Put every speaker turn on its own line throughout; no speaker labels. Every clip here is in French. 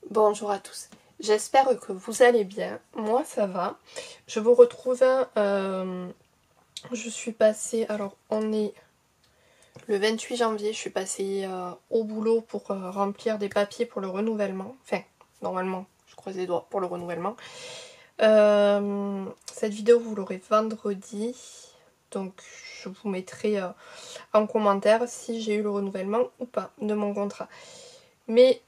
Bonjour à tous, j'espère que vous allez bien, moi ça va. Je vous retrouve, je suis passée, alors on est le 28 janvier, je suis passée au boulot pour remplir des papiers pour le renouvellement. Enfin, normalement, je croise les doigts pour le renouvellement. Cette vidéo vous l'aurez vendredi, donc je vous mettrai en commentaire si j'ai eu le renouvellement ou pas de mon contrat. Mais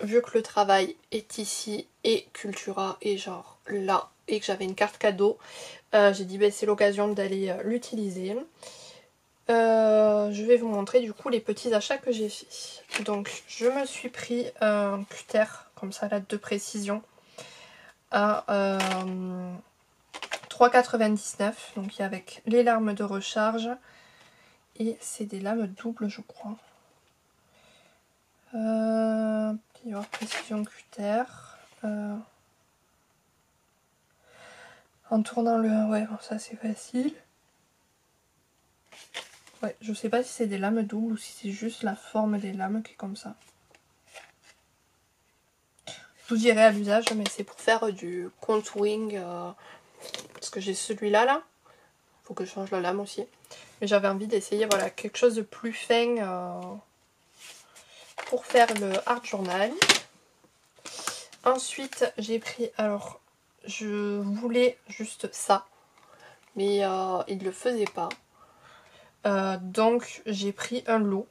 vu que le travail est ici et Cultura est genre là et que j'avais une carte cadeau, j'ai dit c'est l'occasion d'aller l'utiliser. Je vais vous montrer du coup les petits achats que j'ai fait. Donc je me suis pris un cutter comme ça, là, de précision à 3,99 €, donc avec les lames de recharge et c'est des lames doubles je crois. Précision cutter. En tournant le... Ouais, bon, ça c'est facile. Ouais, je sais pas si c'est des lames doubles ou si c'est juste la forme des lames qui est comme ça. Je vous dirai à l'usage, mais c'est pour faire du contouring. Parce que j'ai celui-là, là. Faut que je change la lame aussi. Mais j'avais envie d'essayer, voilà, quelque chose de plus fin pour faire le art journal. Ensuite, j'ai pris... Alors, je voulais juste ça. Mais il ne le faisait pas. Donc j'ai pris un lot.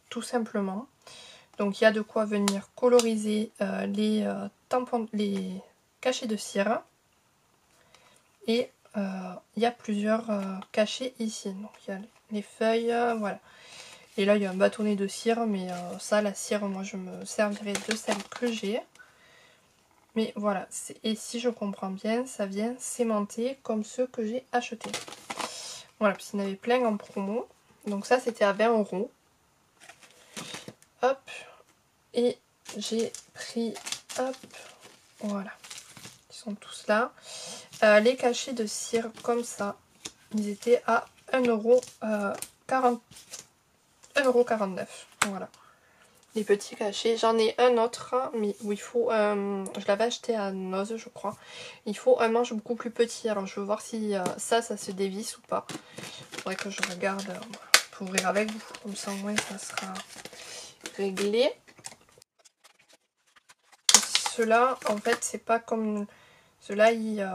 Tout simplement. Donc il y a de quoi venir coloriser les tampons, les cachets de cire. Et il y a plusieurs cachets ici. Donc il y a les feuilles, voilà. Et là il y a un bâtonnet de cire, mais ça la cire, moi je me servirai de celle que j'ai. Mais voilà, et si je comprends bien, ça vient sémenter comme ceux que j'ai achetés. Voilà, puis il y en avait plein en promo. Donc ça c'était à 20 €. Hop. Et j'ai pris, hop, voilà. Ils sont tous là. Les cachets de cire comme ça, ils étaient à 1,49 €. Voilà. Les petits cachets. J'en ai un autre, mais où il faut... je l'avais acheté à Noz, je crois. Il faut un manche beaucoup plus petit. Alors je veux voir si ça se dévisse ou pas. Il faudrait que je regarde pour ouvrir avec vous. Comme ça au moins ça sera réglé. Ceux-là, en fait, c'est pas comme... Ceux-là, ils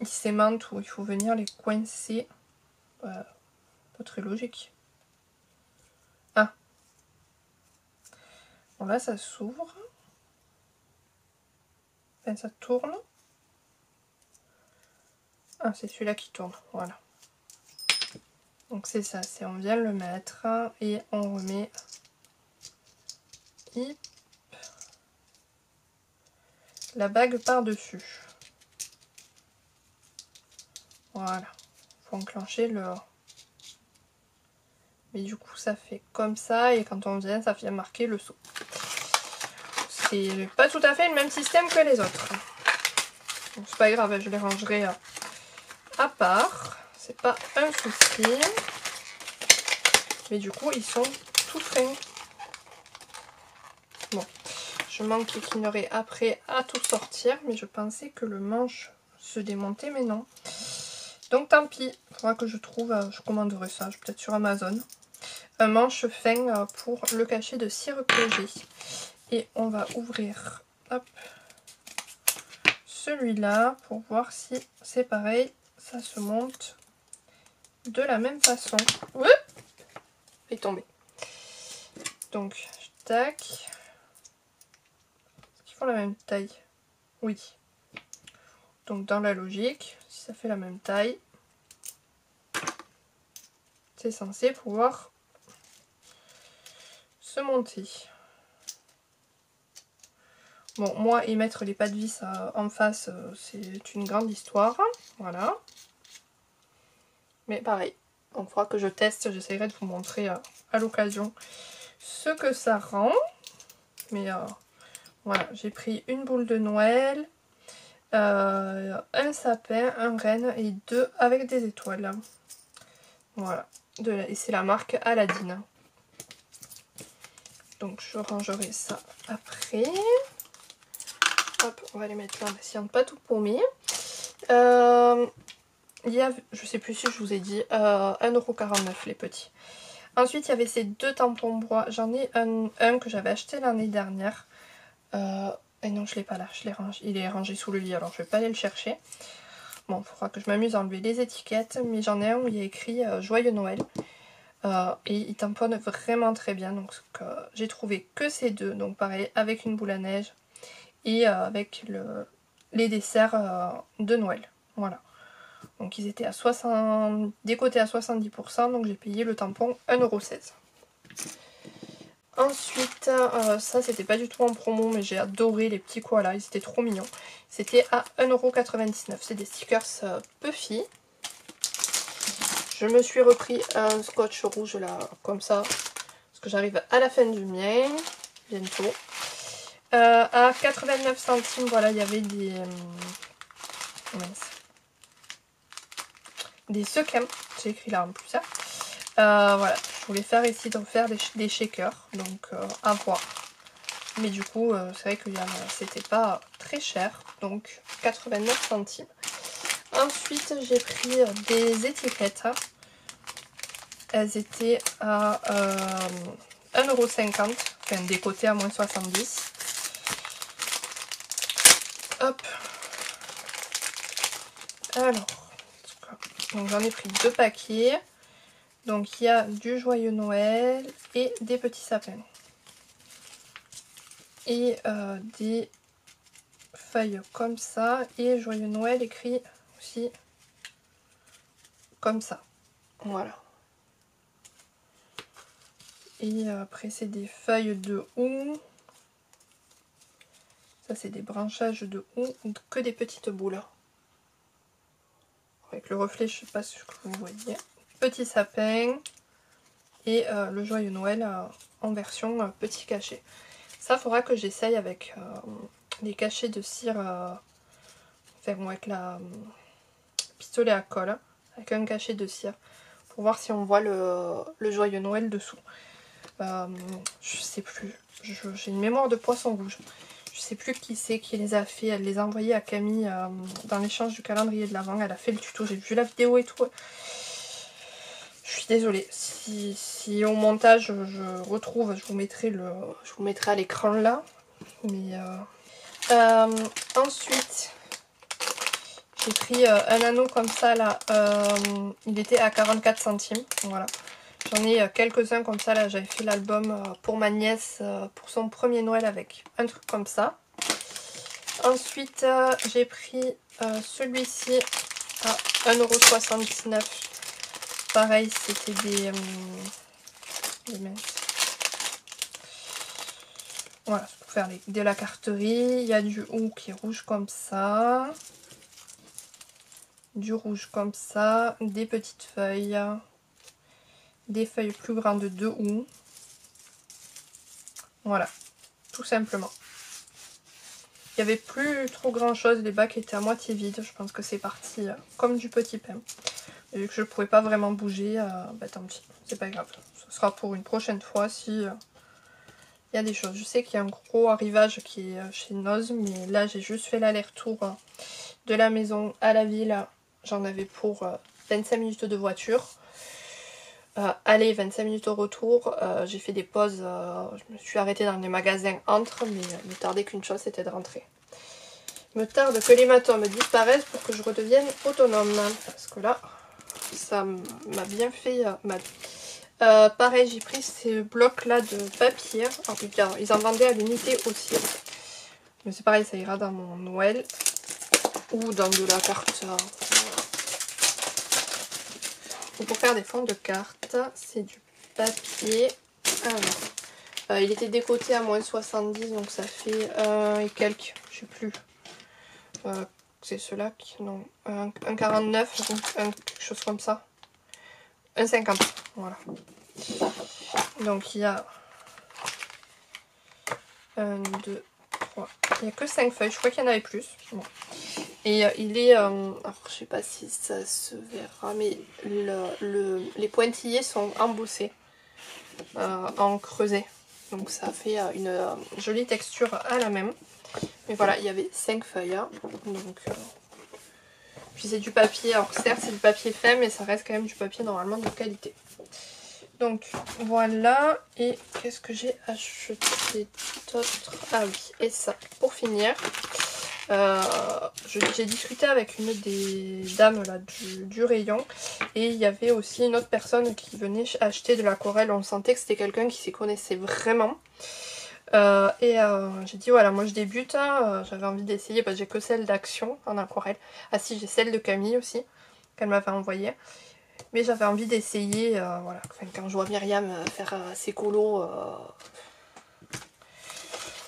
s'aimantent ou il faut venir les coincer. Pas très logique. Ah. Bon, là, ça s'ouvre. Enfin, ça tourne. Ah, c'est celui-là qui tourne. Voilà. Donc, c'est ça. C'est on vient le mettre et on remet... Hip. La bague par-dessus. Voilà. Faut enclencher le... Mais du coup, ça fait comme ça. Et quand on vient, ça vient marquer le saut. C'est pas tout à fait le même système que les autres. Donc c'est pas grave, je les rangerai à part. C'est pas un souci. Mais du coup, ils sont tout fins. Bon, je m'enquiquinerai après à tout sortir. Mais je pensais que le manche se démontait, mais non. Donc tant pis. Il faudra que je trouve, je commanderai ça, peut-être sur Amazon. Un manche fin pour le cachet de cire que j'ai. Et on va ouvrir, hop, celui-là pour voir si c'est pareil. Ça se monte de la même façon. Oups, fait tomber. Donc, tac. Est-ce qu'ils font la même taille? Oui. Donc, dans la logique, si ça fait la même taille, c'est censé pouvoir se monter. Bon, moi, et mettre les pas de vis en face, c'est une grande histoire. Voilà. Mais pareil, on fera que je teste. J'essaierai de vous montrer à l'occasion ce que ça rend. Mais voilà, j'ai pris une boule de Noël, un sapin, un renne et 2 avec des étoiles. Voilà, et c'est la marque Aladdin. donc je rangerai ça après. Hop, on va les mettre là, essayant de pas tout paumer. Il y a, je sais plus si je vous ai dit, 1,49 € les petits. Ensuite, il y avait ces deux tampons bois. J'en ai un que j'avais acheté l'année dernière. Et non, je l'ai pas là, je l'ai rangé. Il est rangé sous le lit, alors je vais pas aller le chercher. Bon, il faudra que je m'amuse à enlever les étiquettes. Mais j'en ai un où il y a écrit Joyeux Noël. Et il tamponne vraiment très bien. Donc j'ai trouvé que ces deux. Donc pareil, avec une boule à neige. Et avec les desserts de Noël. Voilà. Donc ils étaient à 60, décotés à 70%, donc j'ai payé le tampon 1,16 €. Ensuite, ça c'était pas du tout en promo, mais j'ai adoré les petits koalas, ils étaient trop mignons. C'était à 1,99 €, c'est des stickers Puffy. Je me suis repris un scotch rouge là, comme ça, parce que j'arrive à la fin du mien, bientôt. À 89 centimes, voilà, il y avait des sequins, j'ai écrit là en plus ça. Voilà, je voulais essayer de faire des shakers, donc à voir. Mais du coup, c'est vrai que c'était pas très cher, donc 89 centimes. Ensuite, j'ai pris des étiquettes. Elles étaient à 1,50 €, enfin décotées à moins 70. Hop. Alors, donc j'en ai pris 2 paquets. Donc il y a du Joyeux Noël et des petits sapins. Et des feuilles comme ça. Et Joyeux Noël écrit aussi comme ça. Voilà. Et après c'est des feuilles de houx. Ça c'est des branchages de houx, que des petites boules. Avec le reflet, je sais pas ce que vous voyez. Petit sapin. Et le Joyeux Noël en version petit cachet. Ça, faudra que j'essaye avec les cachets de cire, enfin bon, avec la pistolet à colle, avec un cachet de cire, pour voir si on voit le Joyeux Noël dessous. Je sais plus, j'ai une mémoire de poisson rouge. Je sais plus qui c'est qui les a fait. Elle les a envoyés à Camille dans l'échange du calendrier de l'Avent. Elle a fait le tuto, j'ai vu la vidéo et tout. Je suis désolée, si au montage je retrouve, je vous mettrai à l'écran là. Mais ensuite, j'ai pris un anneau comme ça là, il était à 44 centimes, voilà. J'en ai quelques-uns comme ça là, j'avais fait l'album pour ma nièce, pour son premier Noël avec un truc comme ça. Ensuite, j'ai pris celui-ci à 1,79 €. Pareil, c'était des minces. Voilà, c'est pour faire de la carterie. Il y a du houx qui est rouge comme ça. Du rouge comme ça. Des petites feuilles. Des feuilles plus grandes de houx. Voilà, tout simplement. Il n'y avait plus trop grand chose. Les bacs étaient à moitié vides. Je pense que c'est parti comme du petit pain. Et vu que je ne pourrais pas vraiment bouger, bah tant pis, c'est pas grave. Ce sera pour une prochaine fois si il y a des choses. Je sais qu'il y a un gros arrivage qui est chez Noz, mais là j'ai juste fait l'aller-retour de la maison à la ville. J'en avais pour 25 minutes de voiture. Aller 25 minutes au retour. J'ai fait des pauses, je me suis arrêtée dans les magasins entre, mais il me tardait qu'une chose, c'était de rentrer. Il me tarde que l'hématome disparaisse pour que je redevienne autonome. Parce que là, ça m'a bien fait mal. Pareil, j'ai pris ces blocs là de papier. Alors, ils en vendaient à l'unité aussi. Mais c'est pareil, ça ira dans mon Noël. Ou dans de la carte. Ou pour faire des fonds de cartes. C'est du papier. Alors, il était décoté à moins 70, donc ça fait et quelques, je sais plus. C'est ceux-là qui... Non, un 49, quelque chose comme ça. Un 50, voilà. Donc il y a 1, 2, 3. Il n'y a que 5 feuilles, je crois qu'il y en avait plus. Bon. Et il est... alors je sais pas si ça se verra, mais les pointillés sont embossés en creuset. Donc ça fait une jolie texture à la main. Mais voilà, il y avait 5 feuilles. Hein. Donc, puis c'est du papier, alors certes c'est du papier fin, mais ça reste quand même du papier normalement de qualité. Donc voilà, et qu'est-ce que j'ai acheté d'autre? Ah oui, et ça, pour finir, j'ai discuté avec une des dames là, du rayon, et il y avait aussi une autre personne qui venait acheter de l'aquarelle. On sentait que c'était quelqu'un qui s'y connaissait vraiment. J'ai dit voilà, moi je débute, hein, j'avais envie d'essayer, parce que j'ai que celle d'Action en aquarelle. Ah si, j'ai celle de Camille aussi, qu'elle m'avait envoyée. Mais j'avais envie d'essayer, voilà, enfin, quand je vois Myriam faire ses colos.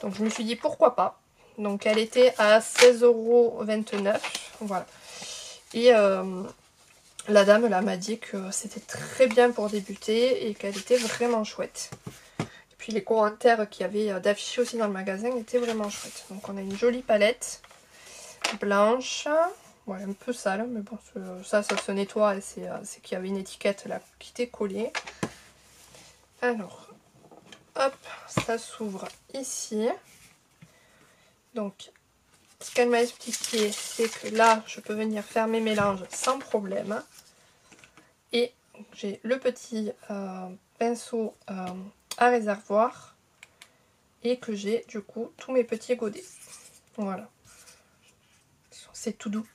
Donc je me suis dit pourquoi pas. Donc elle était à 16,29 €, voilà. Et la dame là m'a dit que c'était très bien pour débuter et qu'elle était vraiment chouette. Et puis les commentaires qu'il y avait d'affichés aussi dans le magasin étaient vraiment chouettes. Donc on a une jolie palette blanche. Voilà, un peu sale, mais bon, ça se nettoie, et c'est qu'il y avait une étiquette là qui était collée. Alors, hop, ça s'ouvre ici. Donc, ce qu'elle m'a expliqué, c'est que là, je peux venir faire mes mélanges sans problème. Et j'ai le petit pinceau à réservoir. Et que j'ai, du coup, tous mes petits godets. Voilà. C'est tout doux.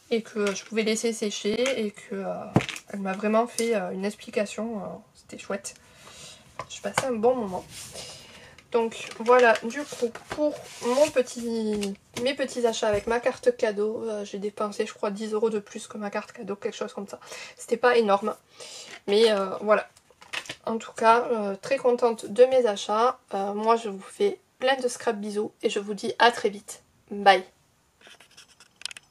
Et que je pouvais laisser sécher et que elle m'a vraiment fait une explication, c'était chouette. Je passais un bon moment. Donc voilà, du coup pour mes petits achats avec ma carte cadeau, j'ai dépensé je crois 10 € de plus que ma carte cadeau, quelque chose comme ça. C'était pas énorme, mais voilà. En tout cas, très contente de mes achats. Moi je vous fais plein de scrap bisous et je vous dis à très vite. Bye!